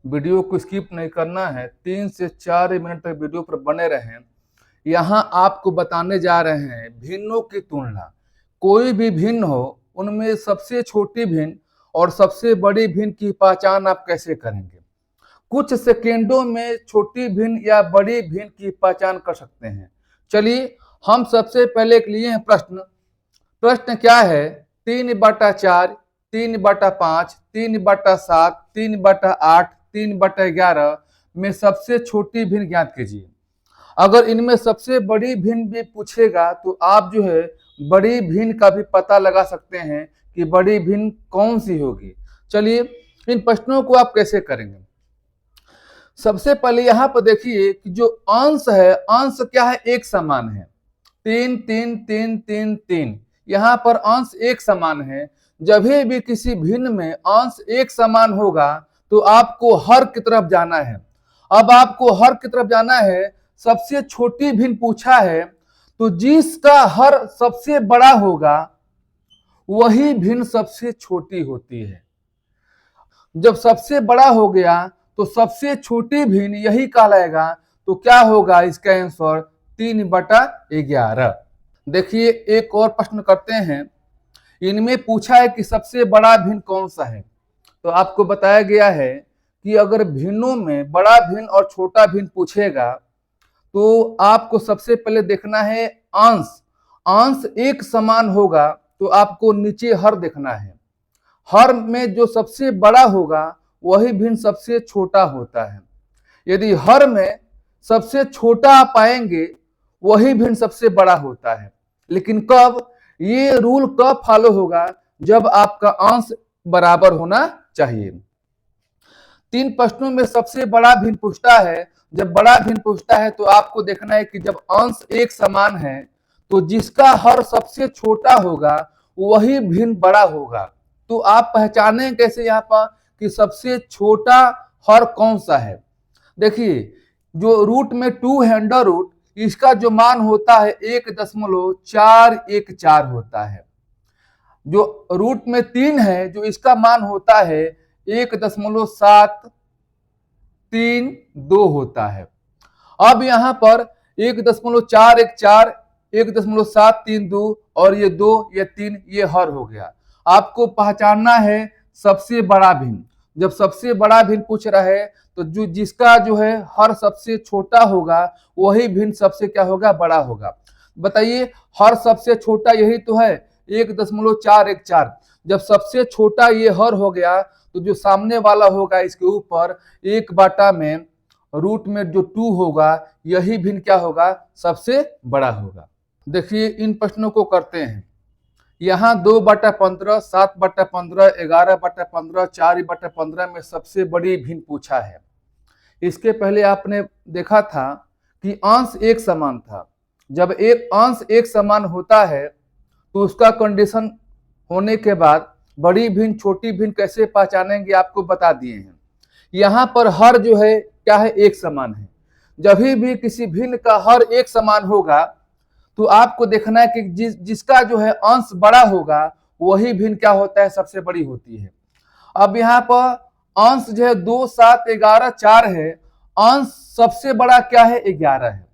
Video को skip नहीं करना है, 3 से 4 मिनट तक वीडियो पर बने रहें। यहाँ आपको बताने जा रहे हैं भिन्नों की तुलना। कोई भी भिन्न हो, उनमें सबसे छोटी भिन्न और सबसे बड़ी भिन्न की पहचान आप कैसे करेंगे। कुछ सेकेंडों में छोटी भिन्न या बड़ी भिन्न की पहचान कर सकते हैं। चलिए हम सबसे पहले लिए हैं प्रश्न। प्रश्न क्या है? 3/4, 3/5, 3/7, 3/8, 3/11 में सबसे छोटी भिन्न ज्ञात कीजिए। अगर इनमें सबसे बड़ी भिन्न भी पूछेगा तो आप जो है बड़ी भिन्न का भी पता लगा सकते हैं कि बड़ी भिन्न कौन सी होगी। चलिए इन प्रश्नों को आप कैसे करेंगे। सबसे पहले यहाँ पर देखिए कि जो अंश है, अंश क्या है? एक समान है। 3 3 3 3 3 यहाँ पर अंश एक समान है। जब भी किसी भिन्न में अंश एक समान होगा तो आपको हर की तरफ जाना है। अब आपको हर की तरफ जाना है। सबसे छोटी भिन्न पूछा है तो जिसका हर सबसे बड़ा होगा वही भिन्न सबसे छोटी होती है। जब सबसे बड़ा हो गया तो सबसे छोटी भिन्न यही कहलाएगा। तो क्या होगा इसका आंसर? 3/11। देखिए एक और प्रश्न करते हैं। इनमें पूछा है कि सबसे बड़ा भिन्न कौन सा है। तो आपको बताया गया है कि अगर भिन्नों में बड़ा भिन्न और छोटा भिन्न पूछेगा तो आपको सबसे पहले देखना है अंश। अंश एक समान होगा तो आपको नीचे हर देखना है। हर में जो सबसे बड़ा होगा वही भिन्न सबसे छोटा होता है। यदि हर में सबसे छोटा आप पाएंगे वही भिन्न सबसे बड़ा होता है। लेकिन कब? ये रूल कब फॉलो होगा? जब आपका अंश बराबर होना चाहिए। 3 प्रश्नों में सबसे बड़ा भिन्न पूछता है। जब बड़ा भिन्न पूछता है तो आपको देखना है कि जब अंश एक समान है तो जिसका हर सबसे छोटा होगा वही भिन्न बड़ा होगा। तो आप पहचानें कैसे यहाँ पर कि सबसे छोटा हर कौन सा है। देखिए जो रूट में 2 है अंडर रूट, इसका जो मान होता है 1.414 होता है। जो रूट में 3 है जो इसका मान होता है 1.732 होता है। अब यहाँ पर 1.414, 1.732 और ये 2, ये 3, ये हर हो गया। आपको पहचानना है सबसे बड़ा भिन्न। जब सबसे बड़ा भिन्न पूछ रहा है तो जिसका जो है हर सबसे छोटा होगा वही भिन्न सबसे क्या होगा? बड़ा होगा। बताइए हर सबसे छोटा यही तो है 1.414। जब सबसे छोटा ये हर हो गया तो जो सामने वाला होगा इसके ऊपर 1 में रूट में जो 2 होगा यही भिन्न क्या होगा? सबसे बड़ा होगा। देखिए इन प्रश्नों को करते हैं। यहाँ 2/15, 7/15, 11/15, 4/15 में सबसे बड़ी भिन्न पूछा है। इसके पहले आपने देखा था कि अंश एक समान था। जब एक अंश एक समान होता है तो उसका कंडीशन होने के बाद बड़ी भिन्न छोटी भिन्न कैसे पहचानेंगे आपको बता दिए हैं। यहाँ पर हर जो है क्या है? एक समान है। जब भी किसी भिन्न का हर एक समान होगा तो आपको देखना है कि जिसका जो है अंश बड़ा होगा वही भिन्न क्या होता है? सबसे बड़ी होती है। अब यहाँ पर अंश जो है 2, 7, 11, 4 है। अंश सबसे बड़ा क्या है? 11 है।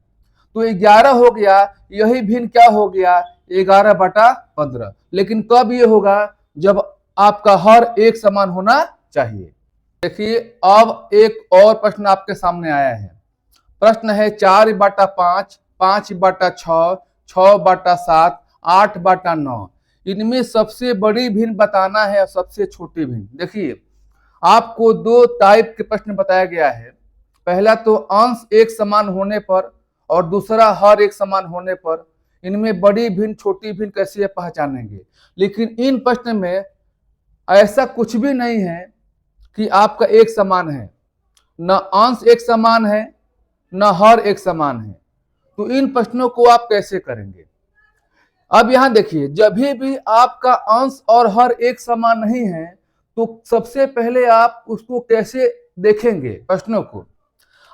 तो 11 हो गया, यही भिन्न क्या हो गया? 11/15। लेकिन कब ये होगा? जब आपका हर एक समान होना चाहिए। देखिए अब एक और प्रश्न आपके सामने आया है। प्रश्न है 4/5, 5/6, 6/7, 8/9। इनमें सबसे बड़ी भिन्न बताना है और सबसे छोटी भिन्न। देखिए आपको 2 टाइप के प्रश्न बताया गया है। पहला तो अंश एक समान होने पर और दूसरा हर एक समान होने पर। इनमें बड़ी भिन्न छोटी भिन्न कैसे पहचानेंगे। लेकिन इन प्रश्न में ऐसा कुछ भी नहीं है कि आपका एक समान है, न अंश एक समान है न हर एक समान है। तो इन प्रश्नों को आप कैसे करेंगे। अब यहां देखिए जब भी आपका अंश और हर एक समान नहीं है तो सबसे पहले आप उसको कैसे देखेंगे। प्रश्नों को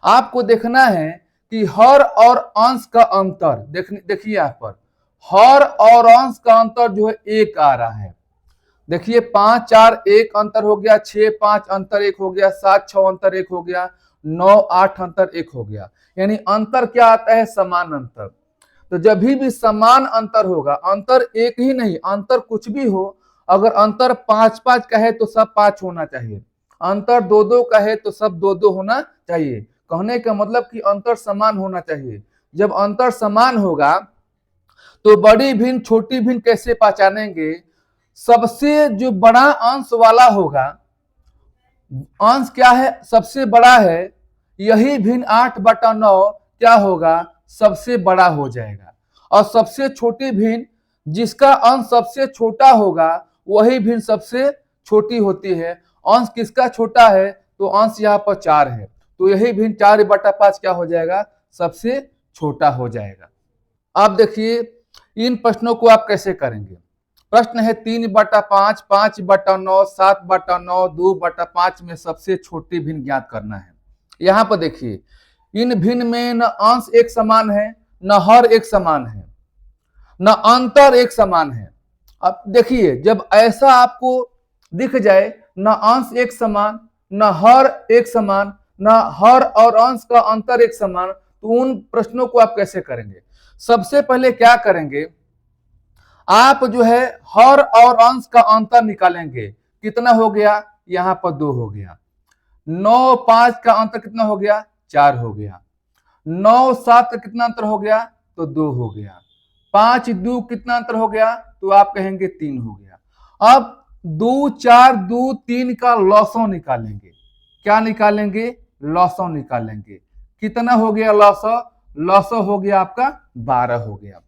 आपको देखना है कि हर और अंश का अंतर देखिए यहाँ पर हर और अंश का अंतर जो है 1 आ रहा है। देखिए 5 4 1 अंतर हो गया, 6 5 अंतर 1 हो गया, 7 6 अंतर 1 हो गया, 9 8 अंतर 1 हो गया। यानी अंतर क्या आता है? समान अंतर। तो जब भी समान अंतर होगा, अंतर एक ही नहीं, अंतर कुछ भी हो, अगर अंतर 5 5 का है तो सब 5 होना चाहिए, अंतर 2 2 का है तो सब 2 2 होना चाहिए। कहने का मतलब कि अंतर समान होना चाहिए। जब अंतर समान होगा तो बड़ी भिन्न छोटी भिन्न कैसे पहचानेंगे? सबसे जो बड़ा अंश वाला होगा, अंश क्या है? सबसे बड़ा है, यही भिन्न 8/9 क्या होगा? सबसे बड़ा हो जाएगा। और सबसे छोटी भिन्न, जिसका अंश सबसे छोटा होगा वही भिन्न सबसे छोटी होती है। अंश किसका छोटा है? तो अंश यहाँ पर 4 है, तो यही भिन्न 4/5 क्या हो जाएगा? सबसे छोटा हो जाएगा। अब देखिए इन प्रश्नों को आप कैसे करेंगे। प्रश्न है 3/5, 5/9, 7/9, 2/5 में सबसे छोटी भिन्न ज्ञात करना है। यहाँ पर देखिए इन भिन्न में न अंश एक समान है, न हर एक समान है, न अंतर एक समान है। अब देखिए जब ऐसा आपको दिख जाए, न अंश एक समान, न हर एक समान, न हर और अंश का अंतर एक समान, तो उन प्रश्नों को आप कैसे करेंगे? सबसे पहले क्या करेंगे, आप जो है हर और अंश का अंतर निकालेंगे। कितना हो गया? यहाँ पर 2 हो गया। 9 5 का अंतर कितना हो गया? 4 हो गया। 9 7 का कितना अंतर हो गया? तो 2 हो गया। 5 2 कितना अंतर हो गया? तो आप कहेंगे 3 हो गया। अब 2 4 2 3 का लॉसो निकालेंगे। क्या निकालेंगे? लॉसो निकालेंगे। कितना हो गया लॉसो? लॉसो हो गया आपका 12 हो गया।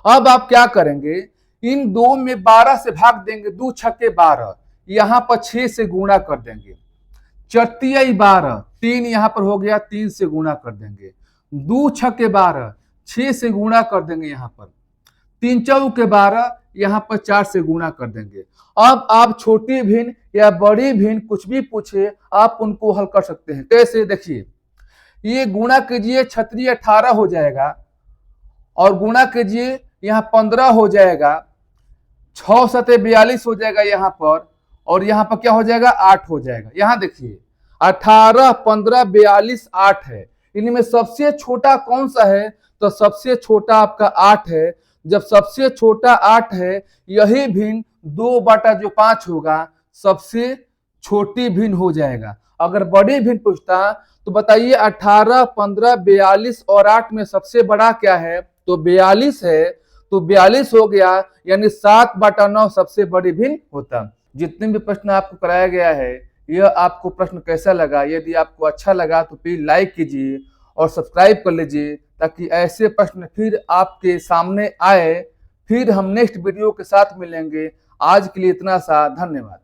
अब आप क्या करेंगे, इन 2 में 12 से भाग देंगे, 2 छक्के 12, यहां पर 6 से गुणा कर देंगे। 4 12, 3 यहां पर हो गया, 3 से गुणा कर देंगे। 2 छक्के 12, 6 से गुणा कर देंगे यहाँ पर। 3 चौके 12, यहाँ पर 4 से गुणा कर देंगे। अब आप छोटी भिन्न या बड़ी भिन्न कुछ भी पूछे, आप उनको हल कर सकते हैं। कैसे? देखिए ये गुणा कीजिए, 36 18 हो जाएगा, और गुणा कीजिए यहाँ 15 हो जाएगा, 6 7 42 हो जाएगा यहाँ पर, और यहाँ पर क्या हो जाएगा? 8 हो जाएगा। यहाँ देखिए 18 15 42 8 है, इनमें सबसे छोटा कौन सा है? तो सबसे छोटा आपका 8 है। जब सबसे छोटा 8 है, यही भिन्न 2/5 होगा, सबसे छोटी भिन्न हो जाएगा। अगर बड़ी भिन्न पूछता तो बताइए 18 15 42 और 8 में सबसे बड़ा क्या है? तो 42 है, तो 42 हो गया, यानी 7/9 सबसे बड़ी भिन्न होता। जितने भी प्रश्न आपको कराया गया है, यह आपको प्रश्न कैसा लगा? यदि आपको अच्छा लगा तो प्लीज लाइक कीजिए और सब्सक्राइब कर लीजिए, ताकि ऐसे प्रश्न फिर आपके सामने आए। फिर हम नेक्स्ट वीडियो के साथ मिलेंगे। आज के लिए इतना सा, धन्यवाद।